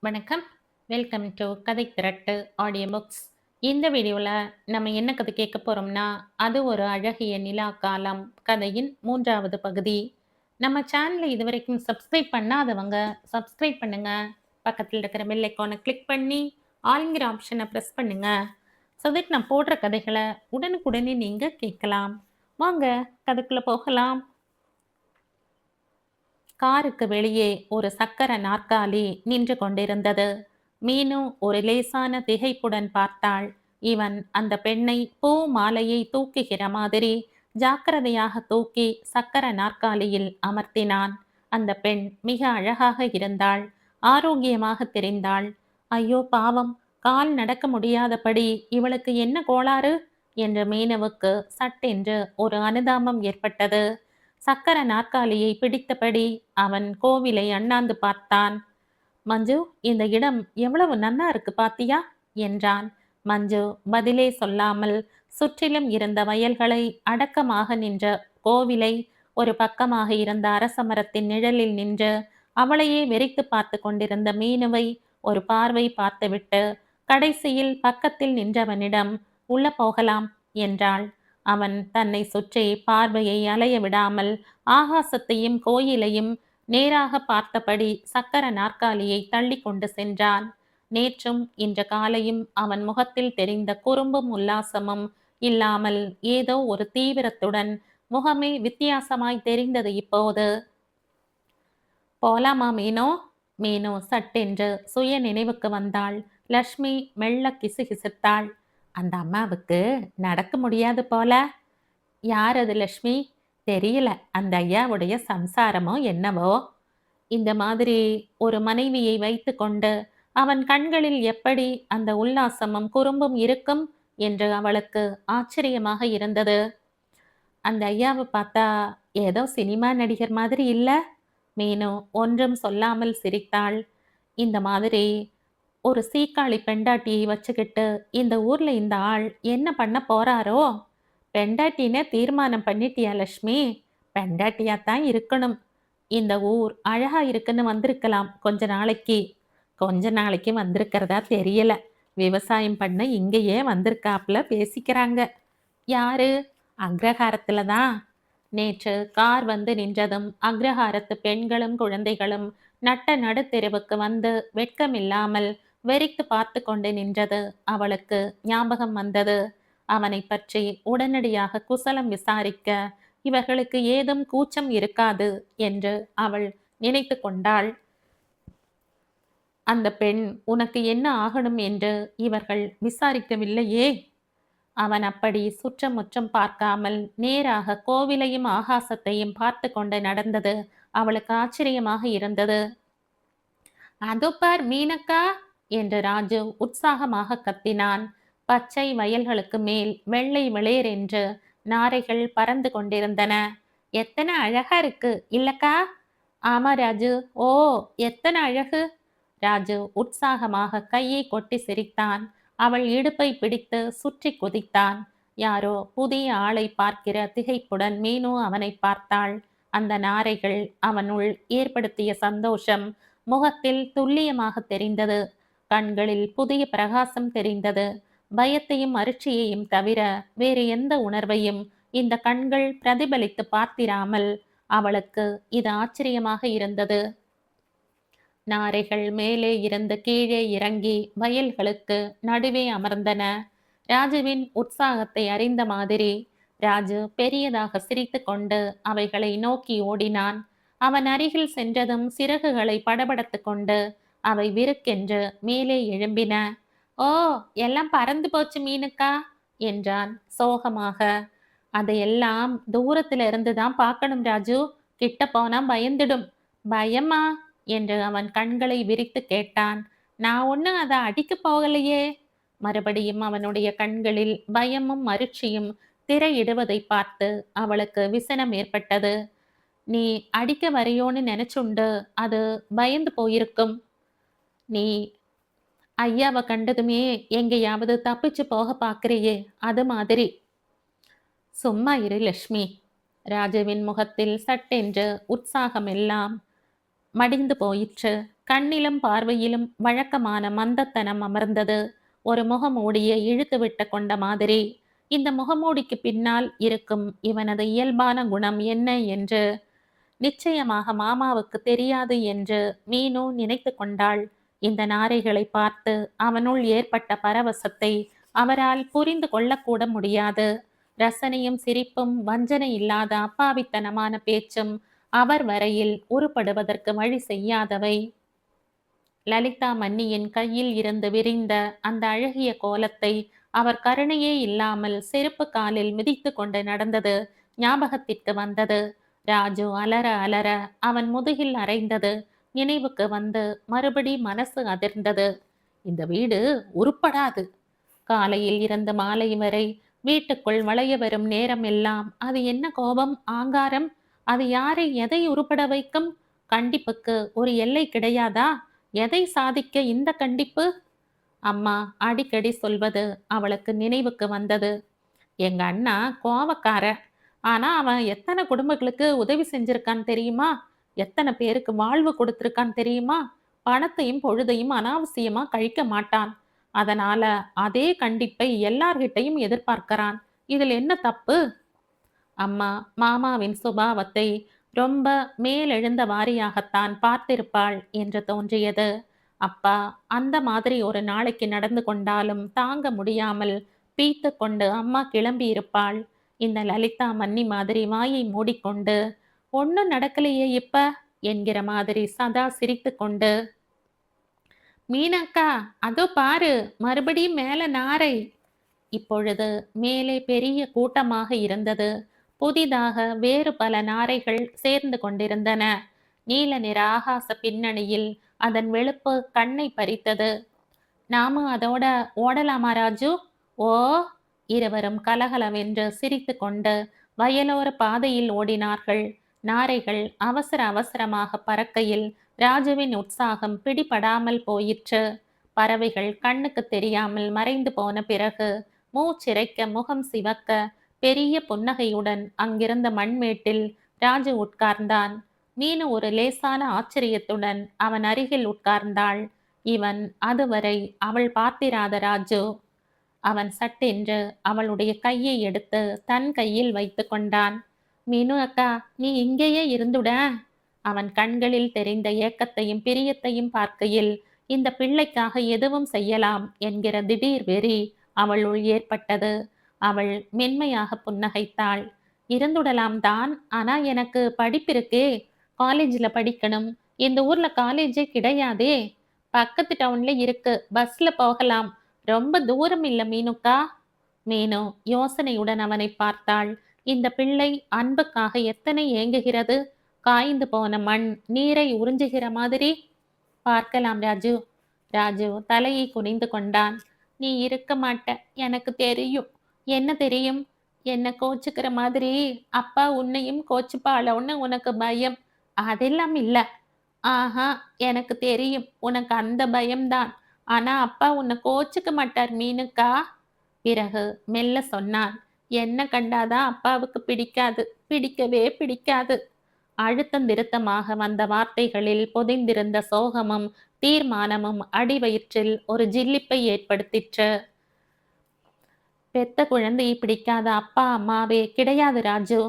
வணக்கம். Welcome to கதை திரட்டு audio books. இந்த வீடியோவில் நம்ம என்ன கதை கேட்க போகிறோம்னா, அது ஒரு அழகிய நிலா காலம் கதையின் 3வது பகுதி. நம்ம சேனலை இதுவரைக்கும் சப்ஸ்கிரைப் பண்ணாதவங்க சப்ஸ்கிரைப் பண்ணுங்க. பக்கத்தில் இருக்கிற பெல் ஐக்கானை கிளிக் பண்ணி ஆளுங்கிற ஆப்ஷனை ப்ரெஸ் பண்ணுங்க. ஸோ தட் நான் போடுற கதைகளை உடனுக்குடனே நீங்கள் கேட்கலாம். வாங்க கதைக்குள்ளே போகலாம். காருக்கு வெளியே ஒரு சக்கர நாற்காலி நின்று கொண்டிருந்தது. மீனு ஒரு லேசான திகைப்புடன் பார்த்தாள். இவன் அந்த பெண்ணை பூ மாலையை தூக்குகிற மாதிரி ஜாக்கிரதையாக தூக்கி சக்கர நாற்காலியில் அமர்த்தினான். அந்த பெண் மிக அழகாக இருந்தாள். ஆரோக்கியமாக தெரிந்தாள். ஐயோ பாவம், கால் நடக்க முடியாதபடி இவளுக்கு என்ன கோளாறு என்று மீனுவுக்கு சட்டென்று ஒரு அனுதாபம் ஏற்பட்டது. சக்கர நாற்காலியை பிடித்தபடி அவன் கோவிலை அண்ணாந்து பார்த்தான். மஞ்சு, இந்த இடம் எவ்வளவு நன்னா இருக்கு பாத்தியா என்றான். மஞ்சு பதிலே சொல்லாமல் சுற்றிலும் இருந்த வயல்களை, அடக்கமாக நின்ற கோவிலை, ஒரு பக்கமாக இருந்த அரச மரத்தின் நிழலில் நின்று அவளையே வெறித்து பார்த்து கொண்டிருந்த மீனுவை ஒரு பார்வை பார்த்துவிட்டு கடைசியில் பக்கத்தில் நின்றவனிடம் உள்ள போகலாம் என்றாள். அவன் தன்னை சுற்றி பார்வையை அலைய விடாமல் ஆகாசத்தையும் கோயிலையும் நேராக பார்த்தபடி சக்கர நாற்காலியை தள்ளி கொண்டு சென்றான். நேற்றும் இன்ற காலையும் அவன் முகத்தில் தெரிந்த குறும்பும் உல்லாசமும் இல்லாமல் ஏதோ ஒரு தீவிரத்துடன் முகமே வித்தியாசமாய் தெரிந்தது இப்போது. போலாமா மீனோ? மீனு சட்டென்று சுய நினைவுக்கு வந்தாள். லக்ஷ்மி மெல்ல கிசுகிசுத்தாள். அந்த அம்மாவுக்கு நடக்க முடியாது போல. யார் அது லக்ஷ்மி? தெரியல, அந்த ஐயாவுடைய சம்சாரமோ என்னவோ. இந்த மாதிரி ஒரு மனைவியை வைத்து கொண்டு அவன் கண்களில் எப்படி அந்த உல்லாசமும் குறும்பும் இருக்கும் என்று அவளுக்கு ஆச்சரியமாக இருந்தது. அந்த ஐயாவை பார்த்தா ஏதோ சினிமா நடிகர் மாதிரி இல்ல? மீனு ஒன்றும் சொல்லாமல் சிரித்தாள். இந்த மாதிரி ஒரு சீக்காளி பெண்டாட்டியை வச்சுக்கிட்டு இந்த ஊர்ல இந்த ஆள் என்ன பண்ண போறாரோ? பெண்டாட்டினே தீர்மானம் பண்ணிட்டியா லக்ஷ்மி? பெண்டாட்டியாத்தான் இருக்கணும். இந்த ஊர் அழகா இருக்குன்னு வந்திருக்கலாம் கொஞ்ச நாளைக்கு வந்திருக்கிறதா தெரியல. விவசாயம் பண்ண இங்கேயே வந்திருக்காப்புல பேசிக்கிறாங்க. யாரு? அக்ரஹாரத்துல தான். நேற்று கார் வந்து நின்றதும் அக்ரஹாரத்து பெண்களும் குழந்தைகளும் நட்ட நடுத்தெருவுக்கு வந்து வெட்கமில்லாமல் வெறித்து பார்த்து கொண்டு நின்றது அவளுக்கு ஞாபகம் வந்தது. அவனை பற்றி உடனடியாக குசலம் விசாரிக்க இவர்களுக்கு ஏதும் கூச்சம் இருக்காது என்று அவள் நினைத்து கொண்டாள். அந்த பெண் உனக்கு என்ன ஆகணும் என்று இவர்கள் விசாரிக்கவில்லையே. அவன் அப்படி சுற்றமுற்றம் பார்க்காமல் நேராக கோவிலையும் ஆகாசத்தையும் பார்த்து கொண்டு நடந்தது அவளுக்கு ஆச்சரியமாக இருந்தது. அதோ பார் மீனக்கா என்று ராஜு உற்சாகமாக கத்தினான். பச்சை வயல்களுக்கு மேல் வெள்ளை வெளிர் என்று நாரைகள் பறந்து கொண்டிருந்தன. எத்தனை அழகா இருக்கு இல்லக்கா? ஆமா ராஜு. ஓ, எத்தனை அழகு! ராஜு உற்சாகமாக கையை கொட்டி சிரித்தான். அவள் இடுப்பை பிடித்து சுற்றி குதித்தான். யாரோ புதிய ஆளை பார்க்கிற திகைப்புடன் மீனு அவனை பார்த்தாள். அந்த நாரைகள் அவனுள் ஏற்படுத்திய சந்தோஷம் முகத்தில் துல்லியமாக தெரிந்தது. கண்களில் புதிய பிரகாசம் தெரிந்தது. பயத்தையும் அருட்சியையும் தவிர வேறு எந்த உணர்வையும் இந்த கண்கள் பிரதிபலித்து பார்த்திராமல் அவளுக்கு இது ஆச்சரியமாக இருந்தது. நாரைகள் மேலே இருந்து கீழே இறங்கி வயல்களுக்கு நடுவே அமர்ந்தன. ராஜுவின் உற்சாகத்தை அறிந்த மாதிரி ராஜு பெரியதாக சிரித்து கொண்டு அவைகளை நோக்கி ஓடினான். அவன் அருகில் சென்றதும் சிறகுகளை படபடத்து கொண்டு அவை விருக்கென்று மேலே எழும்பின. ஓ, எல்லாம் பறந்து போச்சு மீனுக்கா என்றான் சோகமாக. அதையெல்லாம் தூரத்துல இருந்துதான் பார்க்கணும் ராஜு, கிட்ட போனா பயந்துடும். பயமா என்று அவன் கண்களை விரித்து கேட்டான். நான் ஒன்னும் அதை அடிக்க போகலையே. மறுபடியும் அவனுடைய கண்களில் பயமும் மருட்சியும் திரையிடுவதை பார்த்து அவளுக்கு விசனம் ஏற்பட்டது. நீ அடிக்க வரையோன்னு நினைச்சுண்டு அது பயந்து போயிருக்கும். நீ ஐயாவை கண்டதுமே எங்கேயாவது தப்பிச்சு போக பார்க்கிறியே, அது மாதிரி. சும்மா இரு லக்ஷ்மி. ராஜுவின் முகத்தில் சட்டென்று உற்சாகம் எல்லாம் மடிந்து போயிற்று. கண்ணிலும் பார்வையிலும் வழக்கமான மந்தத்தனம் அமர்ந்தது. ஒரு முகமூடியை இழுத்துவிட்ட கொண்ட மாதிரி. இந்த முகமூடிக்கு பின்னால் இருக்கும் இவனது இயல்பான குணம் என்ன என்று நிச்சயமாக மாமாவுக்கு தெரியாது என்று மீனு நினைத்து கொண்டாள். இந்த நாரைகளை பார்த்து அவனுள் ஏற்பட்ட பரவசத்தை அவரால் புரிந்து கொள்ளக்கூட முடியாது. ரசனையும் சிரிப்பும் வஞ்சனை இல்லாத அப்பாவித்தனமான பேச்சும் அவர் வரையில் உருப்படுவதற்கு வழி செய்யாதவை. லலிதா மன்னியின் கையில் இருந்து விரிந்த அந்த அழகிய கோலத்தை அவர் கருணையே இல்லாமல் செருப்பு காலில் மிதித்து கொண்டு நடந்தது ஞாபகத்திற்கு வந்தது. ராஜு அலற அலற அவன் முதுகில் அரைந்தது நினைவுக்கு வந்து மறுபடி மனசு அதிர்ந்தது. இந்த வீடு உருப்படாது. காலையில் இருந்து மாலை வரை வீட்டுக்குள் வளைய வரும் நேரம் எல்லாம் அது என்ன கோபம், ஆங்காரம்? அது யாரை எதை உருப்பட வைக்கும்? கண்டிப்புக்கு ஒரு எல்லை கிடையாதா? எதை சாதிக்க இந்த கண்டிப்பு? அம்மா அடிக்கடி சொல்வது அவளுக்கு நினைவுக்கு வந்தது. எங்க அண்ணா கோவக்கார. ஆனா அவன் எத்தனை குடும்பங்களுக்கு உதவி செஞ்சிருக்கான் தெரியுமா? எத்தனை பேருக்கு வாழ்வு கொடுத்திருக்கான் தெரியுமா? பணத்தையும் பொழுதையும் அனாவசியமா கழிக்க மாட்டான். அதனால அதே கண்டிப்பை எல்லார்கிட்டையும் எதிர்பார்க்கிறான். இதில் என்ன தப்பு? அம்மா மாமாவின் சுபாவத்தை ரொம்ப மேலெழுந்த வாரியாகத்தான் பார்த்திருப்பாள் என்று தோன்றியது. அப்பா அந்த மாதிரி ஒரு நாளைக்கு நடந்து கொண்டாலும் தாங்க முடியாமல் பீத்து கொண்டு அம்மா கிளம்பி இருப்பாள். இந்த லலிதா மன்னி மாதிரி வாயை மூடிக்கொண்டு ஒன்னும் நடக்கலையே இப்ப என்கிற மாதிரி சதா சிரித்து கொண்டு, மீனாக்கா அதோ பாரு மறுபடியும் மேல நாரை. இப்பொழுது மேலே பெரிய கூட்டமாக இருந்தது. புதிதாக வேறு பல நாரைகள் சேர்ந்து கொண்டிருந்தன. நீல நிற ஆகாச பின்னணியில் அதன் வெளுப்பு கண்ணை பறித்தது. நாமும் அதோட ஓடலாமா ராஜு? ஓ! இருவரும் கலகலவென்று சிரித்து கொண்டு வயலோர பாதையில் ஓடினார்கள். நாரைகள் அவசர அவசரமாக பறக்கையில் ராஜுவின் உற்சாகம் பிடிபடாமல் போயிற்று. பறவைகள் கண்ணுக்கு தெரியாமல் மறைந்து போன பிறகு மூச்சிறைக்க முகம் சிவக்க பெரிய புன்னகையுடன் அங்கிருந்த மண்மேட்டில் ராஜு உட்கார்ந்தான். மீனு ஒரு லேசான ஆச்சரியத்துடன் அவன் அருகில் உட்கார்ந்தாள். இவன் அதுவரை அவள் பார்த்திராத ராஜு. அவன் சட்டென்று அவளுடைய கையை எடுத்து தன் கையில் வைத்து கொண்டான். மீனு அக்கா நீ இங்கேயே இருந்துட. அவன் கண்களில் தெரிந்த ஏக்கத்தையும் பிரியத்தையும் பார்க்கையில் இந்த பிள்ளைக்காக எதுவும் செய்யலாம் என்கிற திடீர் வெறி அவளுள் ஏற்பட்டது. அவள் மென்மையாக புன்னகைத்தாள். இருந்துடலாம் தான், ஆனா எனக்கு படிப்பிருக்கே. காலேஜில் படிக்கணும். இந்த ஊர்ல காலேஜே கிடையாதே. பக்கத்து டவுன்ல இருக்கு, பஸ்ல போகலாம். ரொம்ப தூரம் இல்ல மீனுக்கா. மீனு யோசனையுடன் அவனை பார்த்தாள். இந்த பிள்ளை அன்புக்காக எத்தனை ஏங்குகிறது. காய்ந்து போன மண் நீரை உறிஞ்சுகிற மாதிரி. பார்க்கலாம் ராஜு. ராஜு தலையை குனிந்து கொண்டான். நீ இருக்க மாட்ட, எனக்கு தெரியும். என்ன தெரியும்? என்ன கோச்சுக்கிற மாதிரி அப்பா உன்னையும் கோச்சுப்பாளோன்னு உனக்கு பயம். அதெல்லாம் இல்ல. ஆஹா, எனக்கு தெரியும் உனக்கு அந்த பயம்தான். ஆனா அப்பா உன்னை கோச்சுக்க மாட்டார் மீனுக்கா. பிறகு மெல்ல சொன்னான். என்ன கண்டாதான் அப்பாவுக்கு பிடிக்காது, பிடிக்கவே பிடிக்காது. அழுத்தம் திருத்தமாக வந்த வார்த்தைகளில் பொதிந்திருந்த சோகமும் தீர்மானமும் அடிவயிற்றில் ஒரு ஜில்லிப்பை ஏற்படுத்திற்று. பெத்த குழந்தையை பிடிக்காத அப்பா அம்மாவே கிடையாது ராஜு.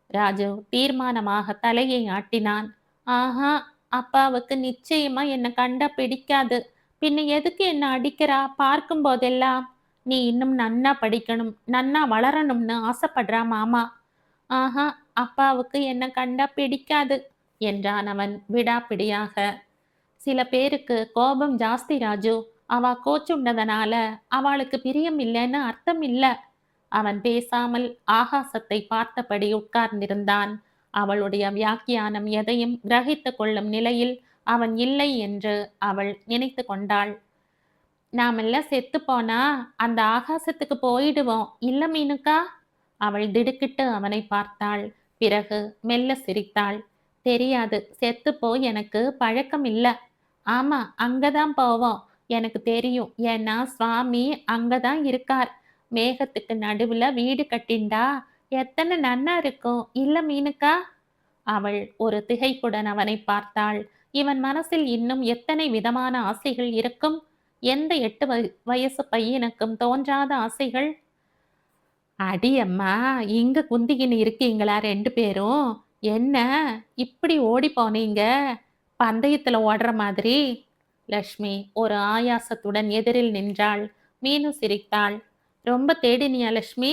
ராஜு தீர்மானமாக தலையை ஆட்டினான். ஆஹா, அப்பாவுக்கு நிச்சயமா என்னை கண்டா பிடிக்காது. பின்ன எதுக்கு என்ன அடிக்கிறா பார்க்கும் போதெல்லாம்? நீ இன்னும் நன்னா படிக்கணும், நன்னா வளரணும்னு ஆசைப்படுறா மாமா. ஆஹா, அப்பாவுக்கு என்ன கண்டா பிடிக்காது என்றான் அவன் விடாப்பிடியாக. சில பேருக்கு கோபம் ஜாஸ்தி ராஜு. அவ கோச்சுண்டதனால அவளுக்கு பிரியம் இல்லைன்னு அர்த்தம் இல்ல. அவன் பேசாமல் ஆகாசத்தை பார்த்தபடி உட்கார்ந்திருந்தான். அவளுடைய வியாக்கியானம் எதையும் கிரகித்து கொள்ளும் நிலையில் அவன் இல்லை என்று அவள் நினைத்து கொண்டாள். நாமெல்லாம் செத்து போனா அந்த ஆகாசத்துக்கு போயிடுவோம் இல்ல மீனுக்கா. அவள் திடுக்கிட்டு அவனை பார்த்தாள். பிறகு மெல்ல சிரித்தாள். தெரியாது, செத்து போய் எனக்கு பழக்கம் இல்ல. ஆமா, அங்கதான் போவோம். எனக்கு தெரியும். ஏன்னா சுவாமி அங்கதான் இருக்கார். மேகத்துக்கு நடுவுல வீடு கட்டிண்டா எத்தனை நன்னா இருக்கும் இல்ல மீனுக்கா. அவள் ஒரு திகைப்புடன் அவனை பார்த்தாள். இவன் மனசில் இன்னும் எத்தனை விதமான ஆசைகள் இருக்கும்? எந்த 8 வயசு பையனுக்கும் தோன்றாத ஆசைகள்? அடி அம்மா! இங்க குந்திக்கின்னு இருக்கீங்களா 2 பேரும்? என்ன இப்படி ஓடி போனீங்க? பந்தயத்துல ஓடுற மாதிரி. லக்ஷ்மி ஒரு ஆயாசத்துடன் எதிரில் நின்றாள். மீனு சிரித்தாள். ரொம்ப தேடினியா லக்ஷ்மி?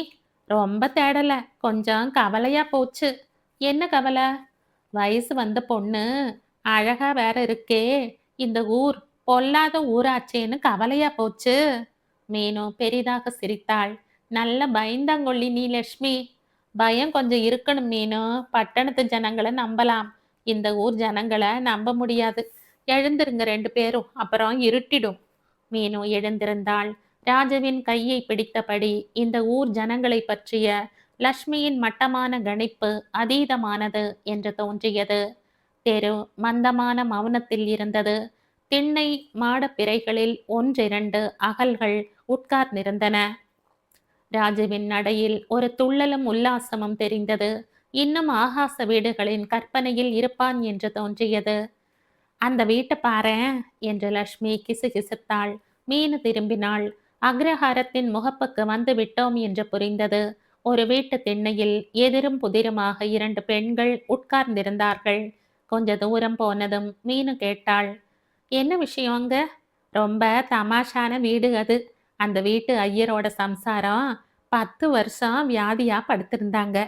ரொம்ப தேடல. கொஞ்சம் கவலையா போச்சு. என்ன கவலை? வயசு வந்த பொண்ணு அழகா வேற இருக்கே. இந்த ஊர் பொல்லாத ஊராச்சேன்னு கவலையா போச்சு. மீனு பெரிதாக சிரித்தாள். நல்ல பயந்தாங்கொள்ளி நீ லக்ஷ்மி. பயம் கொஞ்சம் இருக்கணும் மீனு. பட்டணத்து ஜனங்களை நம்பலாம். இந்த ஊர் ஜனங்களை நம்ப முடியாது. எழுந்திருங்க 2 பேரும். அப்புறம் இருட்டிடும். மீனு எழுந்திருந்தாள். ராஜுவின் கையை பிடித்தபடி இந்த ஊர் ஜனங்களை பற்றிய லக்ஷ்மியின் மட்டமான கணிப்பு அதீதமானது என்று தோன்றியது. தெரு மந்தமான மௌனத்தில் இருந்தது. திண்ணை மாடப்பிறைகளில் ஒன்றிரண்டு அகல்கள் உட்கார்ந்திருந்தன. ராஜுவின் நடையில் ஒரு துள்ளலும் உல்லாசமும் தெரிந்தது. இன்னும் ஆகாச வீடுகளின் கற்பனையில் இருப்பான் என்று தோன்றியது. அந்த வீட்டை பாரேன் என்று லக்ஷ்மி கிசுகிசுத்தாள். மீனு திரும்பினாள். அக்ரஹாரத்தின் முகப்புக்கு வந்து விட்டோம் என்று புரிந்தது. ஒரு வீட்டு திண்ணையில் எதிரும் புதிருமாக 2 பெண்கள் உட்கார்ந்திருந்தார்கள். கொஞ்ச தூரம் போனதும் மீனு கேட்டாள், என்ன விஷயம் அங்க? ரொம்ப தமாஷான வீடு அது. அந்த வீட்டு ஐயரோட சம்சாரம் 10 வருஷம் வியாதியா படுத்திருந்தாங்க.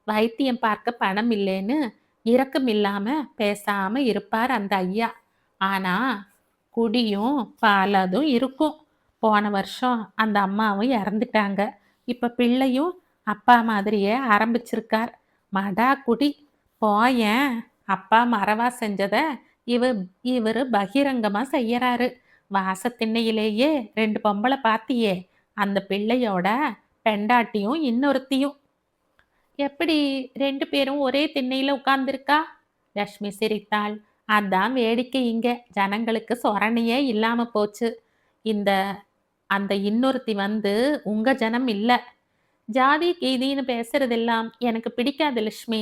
வைத்தியம் பார்க்க பணம் இல்லைன்னு இரக்கம் இல்லாம பேசாம இருப்பார் அந்த ஐயா. ஆனா குடியும் பலதும் இருக்கும். போன வருஷம் அந்த அம்மாவும் இறந்துட்டாங்க. இப்ப பிள்ளையும் அப்பா மாதிரியே ஆரம்பிச்சிருக்கார். மடா குடி. போயேன். அப்பா மறவா செஞ்சத இவ இவரு பகிரங்கமா செய்யறாரு. வாசத்திண்ணையிலேயே 2 பொம்பளை பாத்தியே. அந்த பிள்ளையோட பெண்டாட்டியும் இன்னொருத்தியும். எப்படி 2 பேரும் ஒரே திண்ணையில உட்கார்ந்திருக்கா? லக்ஷ்மி சிரித்தாள். அதான் வேடிக்கை இங்க. ஜனங்களுக்கு சொரணையே இல்லாம போச்சு. இந்த அந்த இன்னொருத்தி வந்து உங்க ஜனம் இல்ல. ஜாதி கீதின்னு பேசுறதெல்லாம் எனக்கு பிடிக்காது லக்ஷ்மி.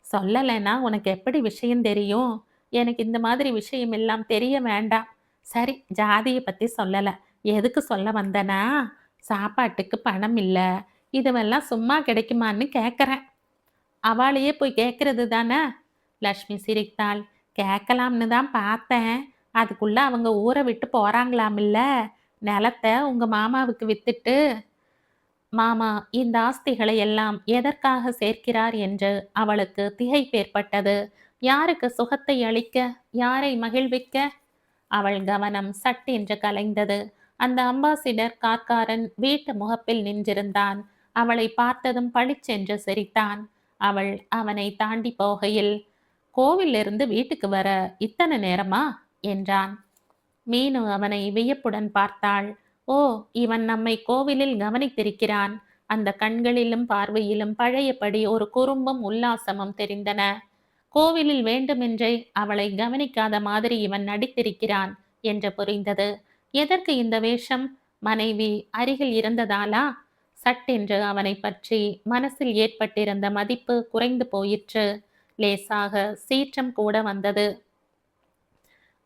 சொல்லலைன்னா உனக்கு எப்படி விஷயம் தெரியும்? எனக்கு இந்த மாதிரி விஷயம் எல்லாம் தெரிய வேண்டாம். சரி, ஜாதியை பத்தி சொல்லல. எதுக்கு சொல்ல வந்தனா, சாப்பாட்டுக்கு பணம் இல்ல. இதுவெல்லாம் சும்மா கிடைக்குமான்னு கேட்கறேன். அவளையே போய் கேட்கறது தானே? லக்ஷ்மி சிரித்தாள். கேட்கலாம்னு தான் பார்த்தேன். அதுக்குள்ள அவங்க ஊரை விட்டு போறாங்களாமில்ல. நிலத்தை உங்க மாமாவுக்கு வித்துட்டு. மாமா இந்த ஆஸ்திகளை எல்லாம் எதற்காக சேர்க்கிறார் என்று அவளுக்கு திகைப்பேற்பட்டது. யாருக்கு சுகத்தை அளிக்க? யாரை மகிழ்விக்க? அவள் கவனம் சட்டென்று கலைந்தது. அந்த அம்பாசிடர் கார்காரன் வீட்டு முகப்பில் நின்றிருந்தான். அவளை பார்த்ததும் பளிச்சென்று சிரித்தான். அவள் அவனை தாண்டி போகையில், கோவிலிருந்து வீட்டுக்கு வர இத்தனை நேரமா என்றான். மீனு அவனை வியப்புடன் பார்த்தாள். ஓ, இவன் நம்மை கோவிலில் கவனித்திருக்கிறான். அந்த கண்களிலும் பார்வையிலும் பழையபடி ஒரு குறும்பும் உல்லாசமும் தெரிந்தன. கோவிலில் வேண்டுமென்றே அவளை கவனிக்காத மாதிரி இவன் நடித்திருக்கிறான் என்று புரிந்தது. எதற்கு இந்த வேஷம்? மனைவி அருகில் இருந்ததாலா? சட்டென்று அவனை பற்றி மனசில் ஏற்பட்டிருந்த மதிப்பு குறைந்து போயிற்று. லேசாக சீற்றம் கூட வந்தது.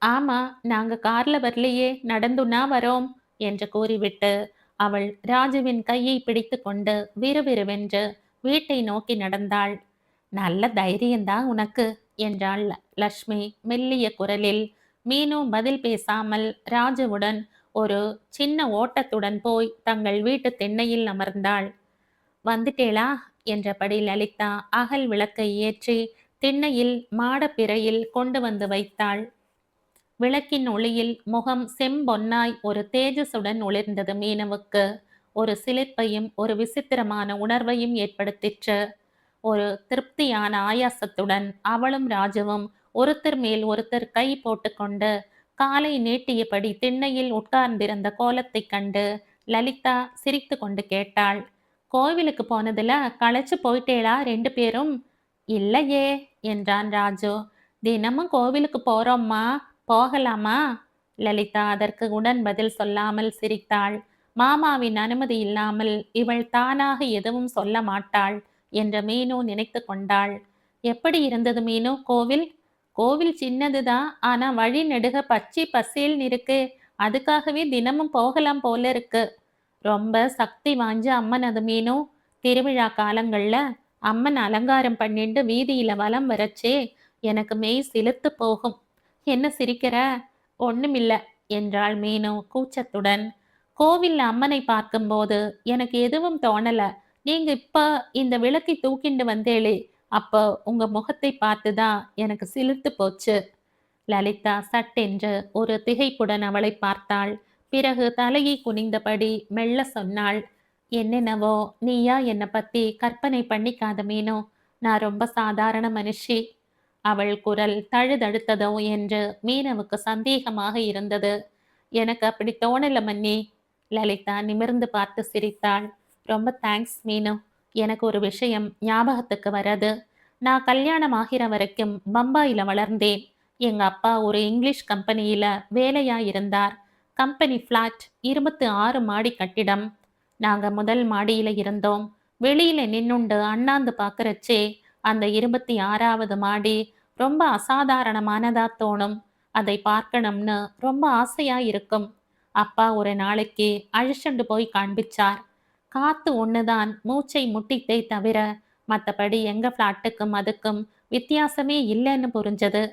ஆமா, நாங்க கார்ல வரலையே, நடந்துனா வரோம் என்று கூறிவிட்டு அவள் ராஜுவின் கையை பிடித்து கொண்டு விறுவிறுவென்று வீட்டை நோக்கி நடந்தாள். நல்ல தைரியம்தான் உனக்கு என்றாள் லக்ஷ்மி மெல்லிய குரலில். மீனு பதில் பேசாமல் ராஜுவுடன் ஒரு சின்ன ஓட்டத்துடன் போய் தங்கள் வீட்டு திண்ணையில் அமர்ந்தாள். வந்துட்டேளா என்றபடி லலிதா அகல் விளக்கை ஏற்றி திண்ணையில் மாடப்பிறையில் கொண்டு வந்து வைத்தாள். விளக்கின் ஒளியில் முகம் செம்பொன்னாய் ஒரு தேஜசுடன் ஒளிர்ந்தது. மீனவுக்கு ஒரு சிலிர்ப்பையும் ஒரு விசித்திரமான உணர்வையும் ஏற்படுத்திற்று. ஒரு திருப்தியான ஆயாசத்துடன் அவளும் ராஜுவும் ஒருத்தர் மேல் ஒருத்தர் கை போட்டுக்கொண்டு காலை நீட்டியபடி திண்ணையில் உட்கார்ந்திருந்த கோலத்தைக் கண்டு லலிதா சிரித்து கொண்டு கேட்டாள், கோவிலுக்கு போனதுல களைச்சு போயிட்டேளா 2 பேரும்? இல்லையே என்றான் ராஜு. தினமும் கோவிலுக்கு போறோம்மா, போகலாமா? லலிதா அதற்கு உடன் பதில் சொல்லாமல் சிரித்தாள். மாமாவின் அனுமதி இல்லாமல் இவள் தானாக எதுவும் சொல்ல மாட்டாள் என்று மீனு நினைத்து கொண்டாள். எப்படி இருந்தது மீனு கோவில்? கோவில் சின்னதுதான், ஆனா வழி நெடுக பச்சை பசேல்னு இருக்கு. அதுக்காகவே தினமும் போகலாம் போல இருக்கு. ரொம்ப சக்தி வாய்ஞ்ச அம்மன் அது மீனும். திருவிழா காலங்கள்ல அம்மன் அலங்காரம் பண்ணிண்டு வீதியில வலம் வரச்சே எனக்கு மெய் சிலுத்து போகும். என்ன சிரிக்கிற? ஒண்ணுமில்ல என்றாள் மீனு கூச்சத்துடன். கோவில்ல அம்மனை பார்க்கும்போது எனக்கு எதுவும் தோணல. நீங்க இப்ப இந்த விளக்கை தூக்கிண்டு வந்தேளே, அப்ப உங்க முகத்தை பார்த்துதான் எனக்கு சிலிர்த்து போச்சு. லலிதா சட்டென்று ஒரு திகைப்புடன் அவளை பார்த்தாள். பிறகு தலையை குனிந்தபடி மெல்ல சொன்னாள். என்னென்னவோ நீயா என்னை பத்தி கற்பனை பண்ணிக்காத மீனோ. நான் ரொம்ப சாதாரண மனுஷி. அவள் குரல் தழுதழுத்ததோ என்று மீனவுக்கு சந்தேகமாக இருந்தது. எனக்கு அப்படி தோணல மன்னி. லலிதா நிமிர்ந்து பார்த்து சிரித்தாள். ரொம்ப தேங்க்ஸ் மீனு. எனக்கு ஒரு விஷயம் ஞாபகத்துக்கு வரது. நான் கல்யாணம் ஆகிற வரைக்கும் பம்பாயில வளர்ந்தேன். எங்க அப்பா ஒரு இங்கிலீஷ் கம்பெனியில வேலையா இருந்தார். கம்பெனி ஃப்ளாட் 26 மாடி கட்டிடம். நாங்க முதல் மாடியில இருந்தோம். வெளியில நின்னுண்டு அண்ணாந்து பார்க்கறச்சே அந்த 26வது மாடி ரொம்ப அசாதாரணமானதா தோணும். அதை பார்க்கணும்னு ரொம்ப ஆசையா இருக்கும். அப்பா ஒரு நாளைக்கு அழிச்சுண்டு போய் காண்பிச்சார். காத்து ஒண்ணுதான் மூச்சை முட்டித்தே தவிர மத்தபடி எங்க ஃப்ளாட்டுக்கும் அதுக்கும் வித்தியாசமே இல்லைன்னு புரிஞ்சது.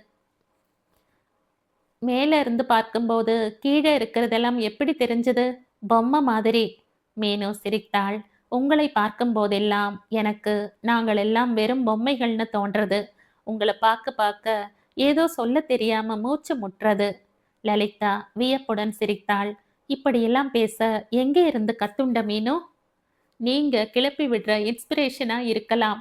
மேல இருந்து பார்க்கும்போது கீழே இருக்கிறதெல்லாம் எப்படி தெரிஞ்சது? பொம்மை மாதிரி. மீனு சிரித்தாள். உங்களை பார்க்கும் போதெல்லாம் எனக்கு நாங்கள் எல்லாம் வெறும் பொம்மைகள்னு தோன்றது. உங்களை பார்க்க பார்க்க ஏதோ சொல்ல தெரியாம மூச்சு முட்டுறது. லலிதா வியப்புடன் சிரித்தாள். இப்படியெல்லாம் பேச எங்கே இருந்து கத்துண்ட மீனு? நீங்க கிளப்பி விடுற இன்ஸ்பிரேஷனா இருக்கலாம்.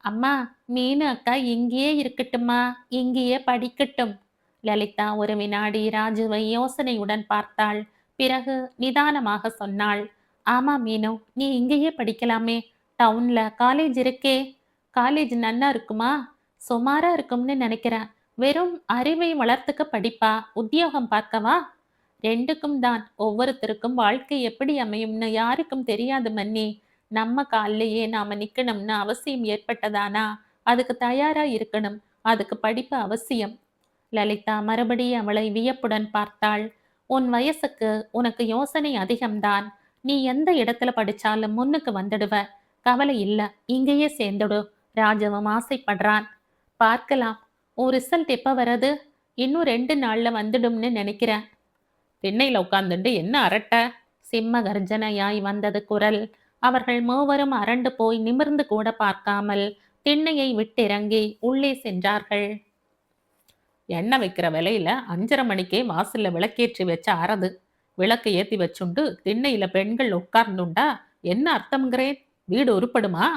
அம்மா, மீனு அக்கா இங்கேயே இருக்கட்டுமா? இங்கேயே படிக்கட்டும். லலிதா ஒரு வினாடி ராஜுவை யோசனையுடன் பார்த்தாள். பிறகு நிதானமாக சொன்னாள். ஆமா மீனு, நீ இங்கேயே படிக்கலாமே. டவுன்ல காலேஜ் இருக்கே. காலேஜ் நன்னா இருக்குமா? சுமாரா இருக்கும்னு நினைக்கிறேன். வெறும் அறிவை வளர்த்துக்க படிப்பா, உத்தியோகம் பார்க்கவா? ரெண்டுக்கும் தான். ஒவ்வொருத்தருக்கும் வாழ்க்கை எப்படி அமையும்னு யாருக்கும் தெரியாது மன்னி. நம்ம கால்லயே நாம நிக்கணும்னு அவசியம் ஏற்பட்டதானா அதுக்கு தயாரா இருக்கணும். அதுக்கு படிப்பு அவசியம். லலிதா மறுபடியும் அவளை வியப்புடன் பார்த்தாள். உன் வயசுக்கு உனக்கு யோசனை அதிகம்தான். நீ எந்த இடத்துல படிச்சாலும் முன்னுக்கு வந்துடுவ. கவலை இல்ல, இங்கேயே சேர்ந்துடு. ராஜவும் ஆசைப்படுறான். பார்க்கலாம். உன் ரிசல்ட் எப்ப வரது? இன்னும் 2 நாள்ல வந்துடும்னு நினைக்கிறேன். திண்ணையில உட்கார்ந்துட்டு என்ன அரட்ட? சிம்ம கர்ஜனையாய் வந்தது குரல். அவர்கள் மூவரும் அரண்டு போய் நிமிர்ந்து கூட பார்க்காமல் திண்ணையை விட்டிறங்கி உள்ளே சென்றார்கள். எண்ணெய் வைக்கிற விலையில 5:30 மணிக்கே வாசல்ல விளக்கேற்றி வச்ச அறது. விளக்கு ஏத்தி வச்சுண்டு திண்ணையில பெண்கள் உட்கார்ந்துண்டா என்ன அர்த்தம்ங்கிறேன்? வீடு உருப்படுமா?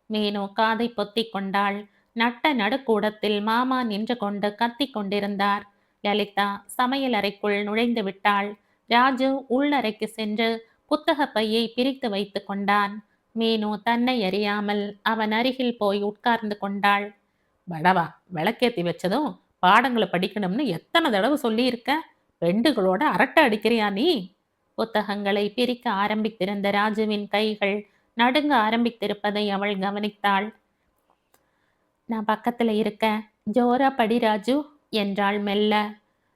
மீனு காதை பொத்தி கொண்டாள். நட்ட நடுக்கூடத்தில் மாமா நின்று கொண்டு கத்தி கொண்டிருந்தார். லலிதா சமையல் அறைக்குள் நுழைந்து விட்டாள். ராஜு உள்ளறைக்கு சென்று புத்தக பையை பிரித்து வைத்து கொண்டான். மீனு தன்னை அறியாமல் அவன் அருகில் போய் உட்கார்ந்து கொண்டாள். படவா, விளக்கேத்தி வச்சதும் பாடங்களை படிக்கணும்னு எத்தனை தடவை சொல்லியிருக்க? பெண்டுகளோட அரட்டை அடிக்கிறியா நீ? புத்தகங்களை பிரிக்க ஆரம்பித்திருந்த ராஜுவின் கைகள் நடுங்க ஆரம்பித்திருப்பதை அவள் கவனித்தாள். நான் பக்கத்துல இருக்கேன், ஜோரா படி ராஜு என்றாள் மெல்ல.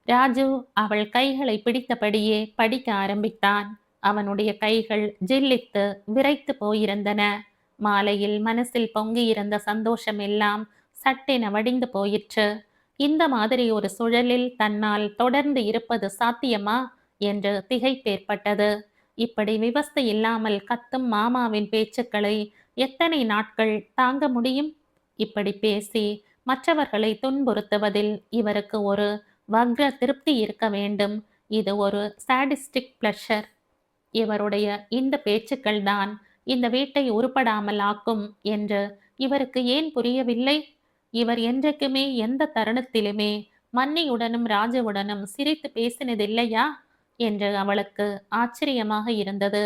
ராஜு அவள் கைகளை பிடித்தபடியே படிக்க ஆரம்பித்தான். அவனுடைய கைகள் ஜில்லித்து விரைத்து போயிருந்தன. மாலையில் மனசில் பொங்கியிருந்த சந்தோஷம் எல்லாம் சட்டென வடிந்து போயிற்று. இந்த மாதிரி ஒரு சுழலில் தன்னால் தொடர்ந்து இருப்பது சாத்தியமா என்று திகைப்பேற்பட்டது. இப்படி விவஸ்தை இல்லாமல் கத்தும் மாமாவின் பேச்சுக்களை எத்தனை நாட்கள் தாங்க முடியும்? இப்படி பேசி மற்றவர்களை துன்புறுத்துவதில் இவருக்கு ஒரு வக்ர திருப்தி இருக்க வேண்டும். இது ஒரு சாடிஸ்டிக் பிளஷர். இவருடைய இந்த பேச்சுக்கள் தான் இந்த வீட்டை உருப்படாமல் ஆக்கும் என்று இவருக்கு ஏன் புரியவில்லை? இவர் என்றைக்குமே எந்த தருணத்திலுமே மன்னியுடனும் ராஜுவுடனும் சிரித்து பேசினதில்லையா என்று அவளுக்கு ஆச்சரியமாக இருந்தது.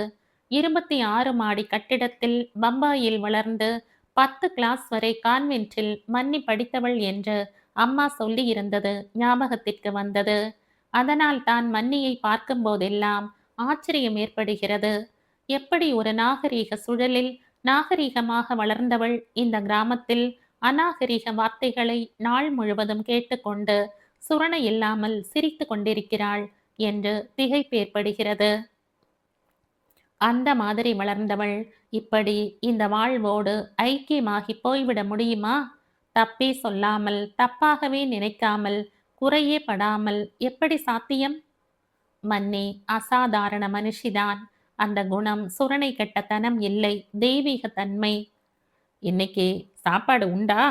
26 மாடி கட்டிடத்தில் பம்பாயில் வளர்ந்து 10 கிளாஸ் வரை கான்வென்ட்டில் மன்னி படித்தவள் என்று அம்மா சொல்லி இருந்தது ஞாபகத்திற்கு வந்தது. அதனால் தான் மன்னியை பார்க்கும் போதெல்லாம் ஆச்சரியம் ஏற்படுகிறது. எப்படி ஒரு நாகரீக சுழலில் நாகரீகமாக வளர்ந்தவள் இந்த கிராமத்தில் அநாகரிக வார்த்தைகளை நாள் முழுவதும் கேட்டுக்கொண்டு சுரணை இல்லாமல் சிரித்து கொண்டிருக்கிறாள் என்று திகைப்பு ஏற்படுகிறது. அந்த மாதிரி வளர்ந்தவள் இப்படி இந்த வாழ்வோடு ஐக்கியமாகி போய்விட முடியுமா? தப்பே சொல்லாமல், தப்பாகவே நினைக்காமல், குறையே படாமல் எப்படி சாத்தியம்? மன்னி அசாதாரண மனுஷிதான். அந்த குணம் சுரணை கெட்டத்தனம் இல்லை, தெய்வீக தன்மை. இன்னைக்கு சாப்பாடு உண்டா?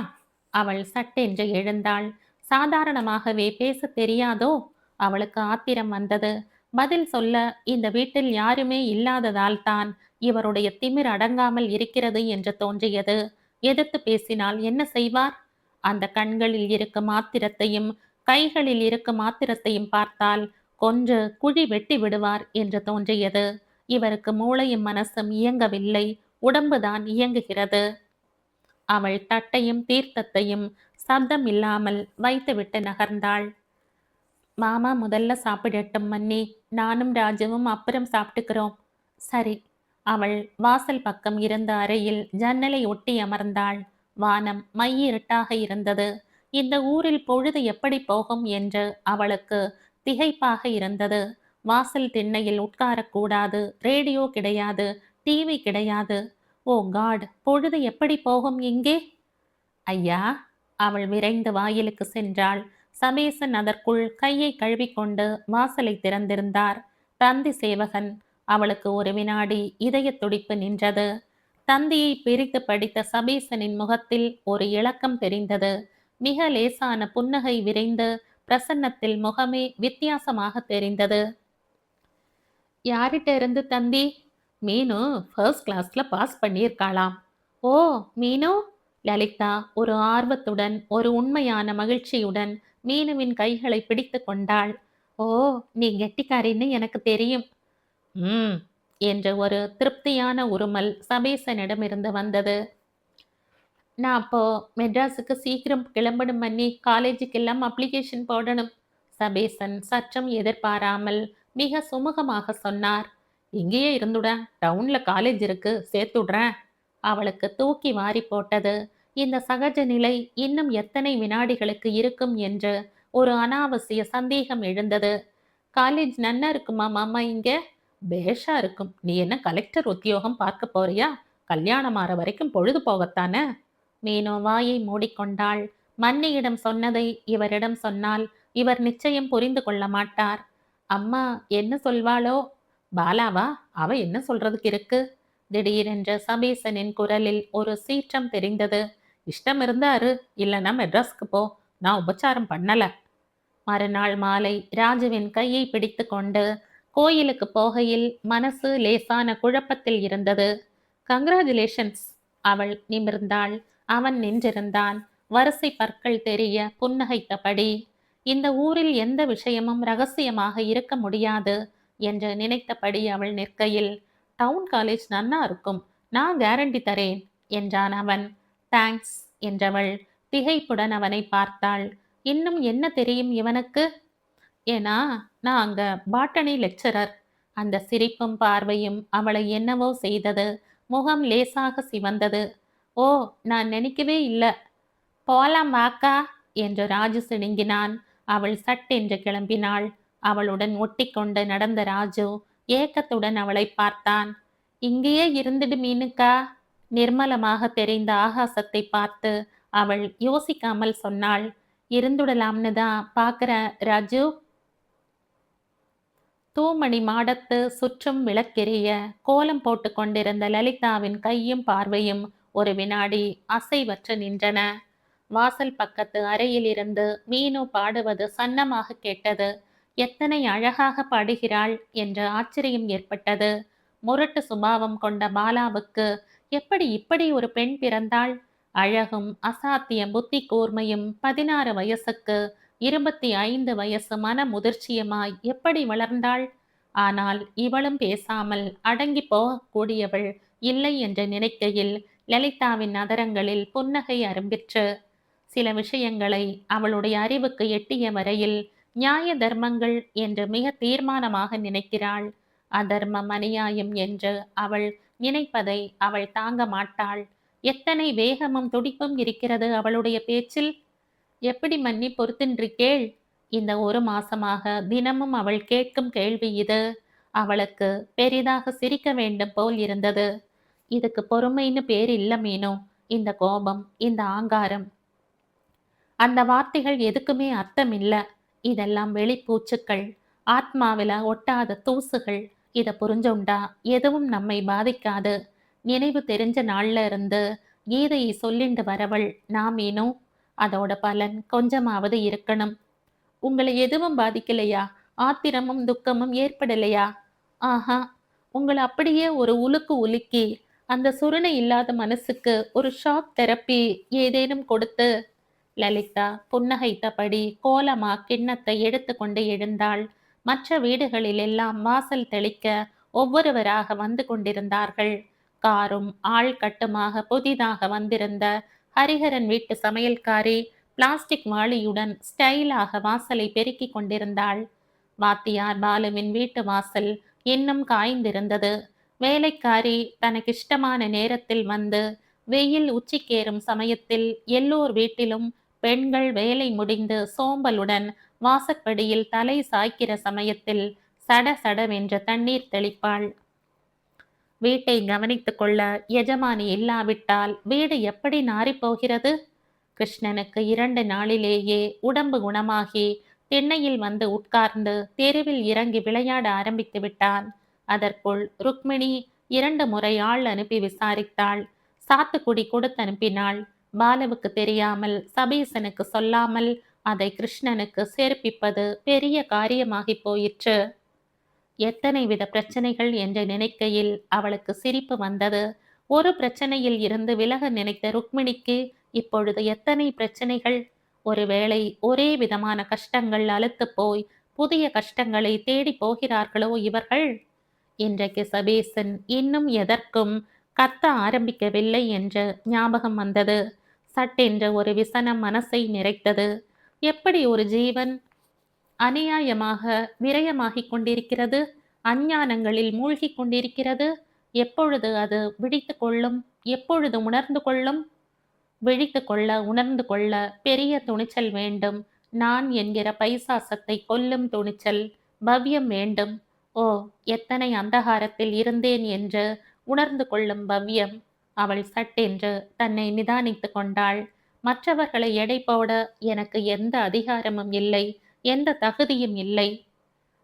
அவள் சட்டென்று எழுந்தாள். சாதாரணமாகவே பேசத் தெரியாதோ? அவளுக்கு ஆத்திரம் வந்தது. பதில் சொல்ல இந்த வீட்டில் யாருமே இல்லாததால் தான் இவருடைய திமிர் அடங்காமல் இருக்கிறது என்று தோன்றியது. எதிர்த்து பேசினால் என்ன செய்வார்? அந்த கண்களில் இருக்கும் ஆத்திரத்தையும் கைகளில் இருக்கும் ஆத்திரத்தையும் பார்த்தால் கொன்று குழி வெட்டி விடுவார் என்று தோன்றியது. இவருக்கு மூளையும் மனசும் இயங்கவில்லை, உடம்புதான் இயங்குகிறது. அவள் தட்டையும் தீர்த்தத்தையும் சப்தம் இல்லாமல் வைத்துவிட்டு நகர்ந்தாள். மாமா முதல்ல சாப்பிடட்டும் மன்னி, நானும் ராஜுவும் அப்புறம் சாப்பிட்டுக்கிறோம். சரி. அவள் வாசல் பக்கம் இருந்த அறையில் ஜன்னலை ஒட்டி அமர்ந்தாள். வானம் மையிருட்டாக இருந்தது. இந்த ஊரில் பொழுது எப்படி போகும் என்று அவளுக்கு திகைப்பாக இருந்தது. வாசல் திண்ணையில் உட்காரக்கூடாது, ரேடியோ கிடையாது, டிவி கிடையாது. ஓ காட், பொழுது எப்படி போகும் இங்கே? ஐயா! அவள் விரைந்து வாயிலுக்கு சென்றாள். சபேசன் அதற்குள் கையை கழுவிக்கொண்டு வாசலை திறந்திருந்தார். தந்தி சேவகன். அவளுக்கு ஒரு வினாடி இதய துடிப்பு நின்றது. தந்தியை பிரித்து படித்த சபேசனின் முகத்தில் ஒரு இளக்கம் தெரிந்தது. மிக லேசான புன்னகை விரைந்து பிரசன்னத்தில் முகமே வித்தியாசமாக தெரிந்தது. யார்கிட்ட இருந்து தந்தி? மீனு ஃபர்ஸ்ட் கிளாஸ்ல பாஸ் பண்ணியிருக்காளாம். ஓ மீனு? லலிதா ஒரு ஆர்வத்துடன், ஒரு உண்மையான மகிழ்ச்சியுடன் மீனுவின் கைகளை பிடித்து கொண்டாள். ஓ, நீ கெட்டிக்காரின்னு எனக்கு தெரியும். ம் என்ற ஒரு திருப்தியான உருமல் சபேசனிடமிருந்து வந்தது. நான் அப்போ மெட்ராஸுக்கு சீக்கிரம் கிளம்பணும் மன்னி, காலேஜுக்கெல்லாம் அப்ளிகேஷன் போடணும். சபேசன் சற்றும் எதிர்பாராமல் மிக சுமூகமாக சொன்னார். இங்கேயே இருந்துட, டவுன்ல காலேஜ் இருக்கு, சேர்த்துடுறேன். அவளுக்கு தூக்கி வாரி போட்டது. இந்த சகஜ நிலை இன்னும் எத்தனை வினாடிகளுக்கு இருக்கும் என்று ஒரு அனாவசிய சந்தேகம் எழுந்தது. காலேஜ் நன்னா இருக்குமா மாமா இங்க? பேஷா இருக்கும். நீ என்ன கலெக்டர் உத்தியோகம் பார்க்க போறியா? கல்யாணம் ஆற வரைக்கும் பொழுது போகத்தானே? மீனோ வாயை மூடிக்கொண்டாள். மன்னியிடம் சொன்னதை இவரிடம் சொன்னால் இவர் நிச்சயம் புரிந்து கொள்ள மாட்டார். அம்மா என்ன சொல்வாளோ? பாலாவா? அவ என்ன சொல்றதுக்கு இருக்கு? திடீரென்று சபேசனின் குரலில் ஒரு சீற்றம் தெரிந்தது. இஷ்டம் இருந்தாரு, இல்லைன்னா மெட்ராஸ்க்கு போ, நான் உபச்சாரம் பண்ணல. மறுநாள் மாலை ராஜுவின் கையை பிடித்து கொண்டு கோயிலுக்கு போகையில் மனசு லேசான குழப்பத்தில் இருந்தது. கங்க்ராச்சுலேஷன்ஸ். அவள் நிமிர்ந்தாள். அவன் நின்றிருந்தான். வரிசை பற்கள் தெரிய புன்னகைத்தபடி. இந்த ஊரில் எந்த விஷயமும் ரகசியமாக இருக்க முடியாது என்று நினைத்தபடி அவள் நிற்கையில், டவுன் காலேஜ் நன்னா இருக்கும், நான் கேரண்டி தரேன் என்றான் அவன். தேங்க்ஸ் என்றவள் திகைப்புடன் அவனை பார்த்தாள். இன்னும் என்ன தெரியும் இவனுக்கு? ஏன்னா நான் அங்க பாட்டனி லெக்சரர். அந்த சிரிப்பும் பார்வையும் அவளை என்னவோ செய்தது. முகம் லேசாக சிவந்தது. ஓ, நான் நினைக்கவே இல்லை. போலாம் வாக்கா என்று ராஜு சிணுங்கினான். அவள் சட்டென்று கிளம்பினாள். அவளுடன் ஒட்டிக்கொண்டு நடந்த ராஜு ஏக்கத்துடன் அவளை பார்த்தான். இங்கேயே இருந்துடு மீனுக்கா. நிர்மலமாக தெரிந்த ஆகாசத்தை பார்த்து அவள் யோசிக்காமல் சொன்னாள். இருந்துடலாம்னு தான் பார்க்குற ராஜு. தூமணி மாடத்து சுற்றும் விளக்கெரிய கோலம் போட்டு கொண்டிருந்த லலிதாவின் கையும் பார்வையும் ஒரு வினாடி அசைவற்று நின்றன. வாசல் பக்கத்து அறையிலிருந்து மீனு பாடுவது சன்னமாக கேட்டது. எத்தனை அழகாக பாடுகிறாள் என்ற ஆச்சரியம் ஏற்பட்டது. முரட்டு சுபாவம் கொண்ட பாலாவுக்கு எப்படி இப்படி ஒரு பெண் பிறந்தாள்? அழகும் அசாத்திய புத்தி கூர்மையும் 16 வயசுக்கு 25 வயசு மன முதிர்ச்சியுமாய் எப்படி வளர்ந்தாள்? ஆனால் இவளும் பேசாமல் அடங்கி போகக்கூடியவள் இல்லை என்று நினைக்கையில் லலிதாவின் அதரங்களில் புன்னகை அரும்பிற்று. சில விஷயங்களை அவளுடைய அறிவுக்கு எட்டிய வரையில் நியாய தர்மங்கள் என்று மிக தீர்மானமாக நினைக்கிறாள். அதர்மம் அநியாயம் என்று அவள் நினைப்பதை அவள் தாங்க மாட்டாள். எத்தனை வேகமும் துடிப்பும் இருக்கிறது அவளுடைய பேச்சில். எப்படி மன்னி பொறுத்தின்றிருக்கேள்? இந்த ஒரு மாசமாக தினமும் அவள் கேட்கும் கேள்வி இது. அவளுக்கு பெரிதாக சிரிக்க வேண்டும் போல் இருந்தது. இதுக்கு பொறுமைன்னு பேர் இல்ல மீனு. இந்த கோபம், இந்த ஆங்காரம், அந்த வார்த்தைகள் எதுக்குமே அர்த்தம் இல்ல. இதெல்லாம் வெளிப்பூச்சுக்கள், ஆத்மாவில ஒட்டாத தூசுகள். இத புரிஞ்சுண்டா எதுவும் நம்மை பாதிக்காது. நினைவு தெரிஞ்ச நாள்ல இருந்து கீதையை சொல்லிண்டு வரவள் நான் மீனு. அதோட பலன் கொஞ்சமாவது இருக்கணும். உங்களை எதுவும் பாதிக்கலையா? ஆத்திரமும் துக்கமும் ஏற்படலையா? ஆஹா. உங்கள அப்படியே ஒரு உலுக்கு உலுக்கி, அந்த சுரணை இல்லாத மனசுக்கு ஒரு ஷாக் தெரப்பி ஏதேனும் கொடுத்து. லலிதா புன்னகைத்தபடி கோலமா கிண்ணத்தை எடுத்துக்கொண்டு எழுந்தாள். மற்ற வீடுகளில் எல்லாம் வாசல் தெளிக்க ஒவ்வொருவராக வந்து கொண்டிருந்தார்கள். காரும் ஆள்கட்டுமாக புதிதாக வந்திருந்த ஹரிஹரன் வீட்டு சமையல்காரி பிளாஸ்டிக் வாளியுடன் ஸ்டைலாக வாசலை பெருக்கிக் கொண்டிருந்தாள். வாத்தியார் பாலுவின் வீட்டு வாசல் இன்னும் காய்ந்திருந்தது. வேலைக்காரி தனக்கிஷ்டமான நேரத்தில் வந்து வெயில் உச்சிக்கேறும் சமயத்தில் எல்லோர் வீட்டிலும் பெண்கள் வேலை முடிந்து சோம்பலுடன் வாசற்படியில் தலை சாய்க்கிற சமயத்தில் சட சடவென்று தண்ணீர் தெளிப்பாள். வீட்டை கவனித்துக் கொள்ள எஜமானி இல்லாவிட்டால் வீடு எப்படி நாறிப்போகிறது? கிருஷ்ணனுக்கு 2 நாளிலேயே உடம்பு குணமாகி திண்ணையில் வந்து உட்கார்ந்து தெருவில் இறங்கி விளையாட ஆரம்பித்து விட்டான். அதற்குள் ருக்மிணி 2 முறை ஆள் அனுப்பி விசாரித்தாள். சாத்துக்குடி கொடுத்து அனுப்பினாள். பாலுவுக்கு தெரியாமல், சபீசனுக்கு சொல்லாமல் அதை கிருஷ்ணனுக்கு சேர்ப்பிப்பது பெரிய காரியமாகி போயிற்று. எத்தனை வித பிரச்சனைகள் என்று நினைக்கையில் அவளுக்கு சிரிப்பு வந்தது. ஒரு பிரச்சனையில் இருந்து விலக நினைத்த ருக்மிணிக்கு இப்பொழுது எத்தனை பிரச்சனைகள்! ஒருவேளை ஒரே விதமான கஷ்டங்கள் அலுத்து போய் புதிய கஷ்டங்களை தேடி போகிறார்களோ இவர்கள்? இன்றைக்கு சபீசன் இன்னும் எதற்கும் கத்த ஆரம்பிக்கவில்லை என்று ஞாபகம் வந்தது. சட்டென்று ஒரு விசனம் மனசை நிறைத்தது. எப்படி ஒரு ஜீவன் அநியாயமாக விரயமாகிக் கொண்டிருக்கிறது, அஞ்ஞானங்களில் மூழ்கிக் கொண்டிருக்கிறது. எப்பொழுது அது விழித்து கொள்ளும்? எப்பொழுது உணர்ந்து கொள்ளும்? விழித்து கொள்ள, உணர்ந்து கொள்ள பெரிய துணிச்சல் வேண்டும். நான் என்கிற பைசாசத்தை கொல்லும் துணிச்சல், பவ்யம் வேண்டும். ஓ, எத்தனை அந்தகாரத்தில் இருந்தேன் என்று உணர்ந்து கொள்ளும் பவ்யம். அவள் சட்டென்று தன்னை நிதானித்து கொண்டாள். மற்றவர்களை எடை போட எனக்கு எந்த அதிகாரமும் இல்லை, எந்த தகுதியும் இல்லை.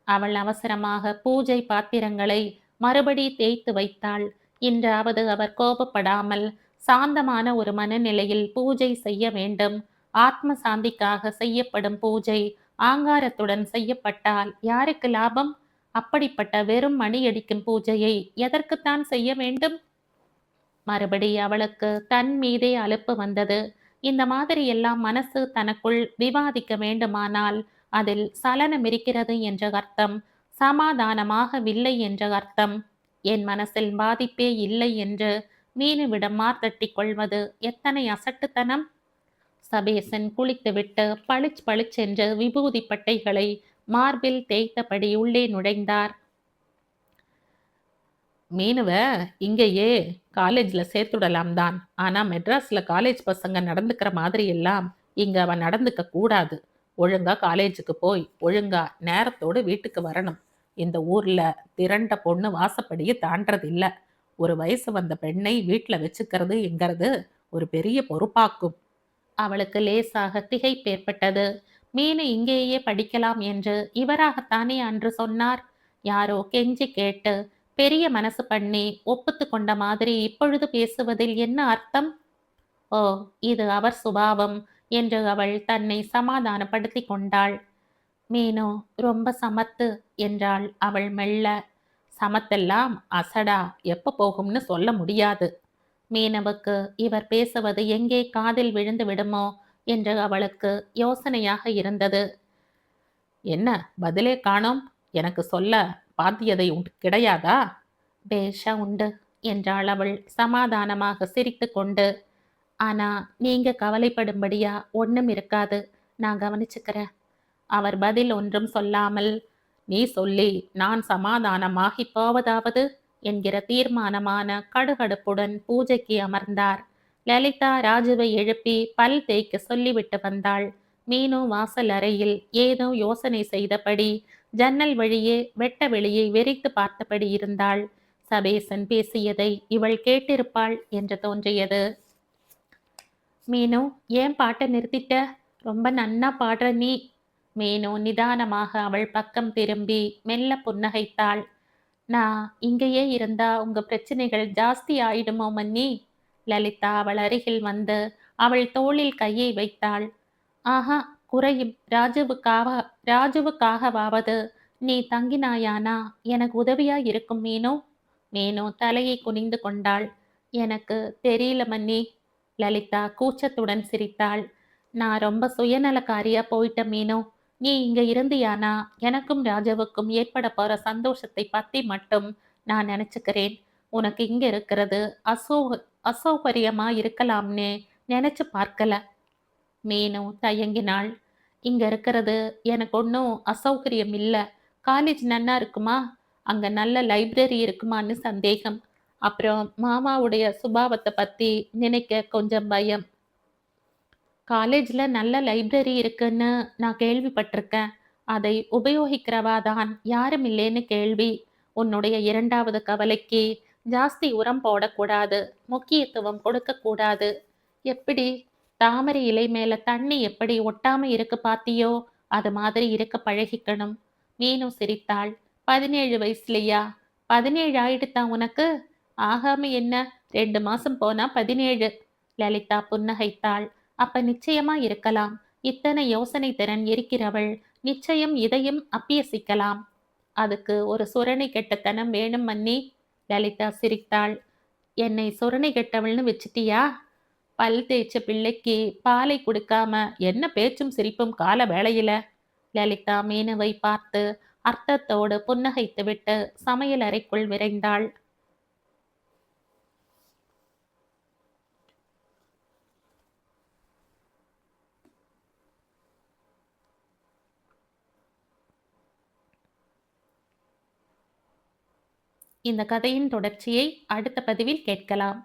அவள் அவசரமாக பூஜை பாத்திரங்களை மறுபடி தேய்த்து வைத்தாள். இன்றாவது அவர் கோபப்படாமல் சாந்தமான ஒரு மனநிலையில் பூஜை செய்ய வேண்டும். ஆத்ம சாந்திக்காக செய்யப்படும் பூஜை ஆங்காரத்துடன் செய்யப்பட்டால் யாருக்கு லாபம்? அப்படிப்பட்ட வெறும் மணியடிக்கும் பூஜையை எதற்குத்தான் செய்ய வேண்டும்? மறுபடி அவளுக்கு தன் மீதே அலுப்பு வந்தது. இந்த மாதிரி எல்லாம் மனசு தனக்குள் விவாதிக்க வேண்டுமானால் அதில் சலனம் இருக்கிறது என்ற அர்த்தம், சமாதானமாகவில்லை என்ற அர்த்தம். என் மனசில் பாதிப்பே இல்லை என்று மீனுவிடம் மார்த்தட்டி கொள்வது எத்தனை அசட்டுத்தனம்! சபேசன் குளித்துவிட்டு பளிச் பளிச்சென்று விபூதி பட்டைகளை மார்பில் தேய்த்தபடி உள்ளே நுழைந்தார். மீனுவ இங்கேயே காலேஜ்ல சேர்த்துடலாம் தான். ஆனா மெட்ராஸ்ல காலேஜ் பசங்க நடந்துக்கிற மாதிரி எல்லாம் இங்க அவன் நடந்துக்க கூடாது. ஒழுங்கா காலேஜுக்கு போய் ஒழுங்கா நேரத்தோடு வீட்டுக்கு வரணும். இந்த ஊர்ல திரண்ட பொண்ணு வாசப்படியை தாண்டறது இல்ல. ஒரு வயசு வந்த பெண்ணை வீட்டுல வச்சுக்கிறது என்கிறது ஒரு பெரிய பொறுப்பாக்கும். அவளுக்கு லேசாக திகைப்பு ஏற்பட்டது. மீனு இங்கேயே படிக்கலாம் என்று இவராகத்தானே அன்று சொன்னார். யாரோ கெஞ்சி கேட்டு பெரிய மனசு பண்ணி ஒப்புத்து கொண்ட மாதிரி இப்பொழுது பேசுவதில் என்ன அர்த்தம்? ஓ, இது அவர் சுபாவம் என்று அவள் தன்னை சமாதானப்படுத்தி கொண்டாள். மீனு ரொம்ப சமத்து என்றாள் அவள் மெல்ல. சமத்தெல்லாம் அசடா எப்ப போகும்னு சொல்ல முடியாது. மீனவுக்கு இவர் பேசுவது எங்கே காதில் விழுந்து விடுமோ என்று அவளுக்கு யோசனையாக இருந்தது. என்ன பதிலே காணோம்? எனக்கு சொல்ல பாத்தியதை கிடையாதா? பேஷா உண்டு என்றாள் அவள் சமாதானமாக சிரித்து கொண்டு. ஆனா நீங்க கவலைப்படும்படியா ஒன்றும் இருக்காது, நான் கவனிச்சுக்கிறேன். அவர் பதில் ஒன்றும் சொல்லாமல், நீ சொல்லி நான் சமாதானமாகி போவதாவது என்கிற தீர்மானமான கடுகடுப்புடன் பூஜைக்கு அமர்ந்தார். லலிதா ராஜுவை எழுப்பி பல் தேய்க்க சொல்லிவிட்டு வந்தாள். மீனு வாசல் அறையில் ஏதோ யோசனை செய்தபடி ஜன்னல் வழியே வெட்ட வெளியை வெறித்து பார்த்தபடி இருந்தாள். சபேசன் பேசியதை இவள் கேட்டிருப்பாள் என்று தோன்றியது. மீனு, ஏன் பாட்டை நிறுத்திட்ட? ரொம்ப நன்னா பாடுற நீ. மீனு நிதானமாக அவள் பக்கம் திரும்பி மெல்ல புன்னகைத்தாள். நான் இங்கேயே இருந்தா உங்க பிரச்சனைகள் ஜாஸ்தி ஆயிடுமோ மன்னி? லலிதா அவள் அருகில் வந்து அவள் தோளில் கையை வைத்தாள். ஆஹா, குறையும். ராஜுவுக்காகவாவது நீ தங்கினாயானா எனக்கு உதவியா இருக்கும் மீனு. மீனு தலையை குனிந்து கொண்டாள். எனக்கு தெரியல மன்னி. லலிதா கூச்சத்துடன் சிரித்தாள். நான் ரொம்ப சுயநலக்காரியா போயிட்ட மீனு. நீ இங்க இருந்தியானா எனக்கும் ராஜாவுக்கும் ஏற்பட போற சந்தோஷத்தை பத்தி மட்டும் நான் நினைச்சுக்கிறேன். உனக்கு இங்க இருக்கிறது அசௌகரியமா இருக்கலாம்னு நினைச்சு பார்க்கல. மீனு தயங்கினாள். இங்க இருக்கிறது எனக்கு ஒன்றும் அசௌகரியம் இல்ல. காலேஜ் நன்னா இருக்குமா? அங்க நல்ல லைப்ரரி இருக்குமான்னு சந்தேகம். அப்புறம் மாமாவுடைய சுபாவத்தை பத்தி நினைக்க கொஞ்சம் பயம். காலேஜ்ல நல்ல லைப்ரரி இருக்குன்னு நான் கேள்விப்பட்டிருக்கேன். அதை உபயோகிக்கிறவா தான் யாரும் இல்லைன்னு கேள்வி. உன்னுடைய இரண்டாவது கவலைக்கு ஜாஸ்தி உரம் போடக்கூடாது. முக்கியத்துவம் கொடுக்கக்கூடாது. எப்படி? தாமரை இலை மேல தண்ணி எப்படி ஒட்டாம இருக்கு பாத்தியோ? அது மாதிரி இருக்க பழகிக்கணும். மீனு சிரித்தாள். 17 வயசுலையா? 17 ஆயிடுத்தா உனக்கு? ஆகாம என்ன? 2 மாசம் போனா 17. லலிதா புன்னகைத்தாள். அப்ப நிச்சயமா இருக்கலாம். இத்தனை யோசனை திறன் இருக்கிறவள் நிச்சயம் இதையும் அப்பியசிக்கலாம். அதுக்கு ஒரு சுரணை கெட்டத்தனம் வேணும் மன்னி. லலிதா சிரித்தாள். என்னை சுரணை கெட்டவள்னு வச்சிட்டியா? பல் தேய்ச்ச பிள்ளைக்கு பாலை கொடுக்காம என்ன பேச்சும் சிரிப்பும் கால வேளையில? லலிதா மீனுவை பார்த்து அர்த்தத்தோடு புன்னகைத்துவிட்டு சமையல் அறைக்குள் விரைந்தாள். இந்த கதையின் தொடர்ச்சியை அடுத்த பதிவில் கேட்கலாம்.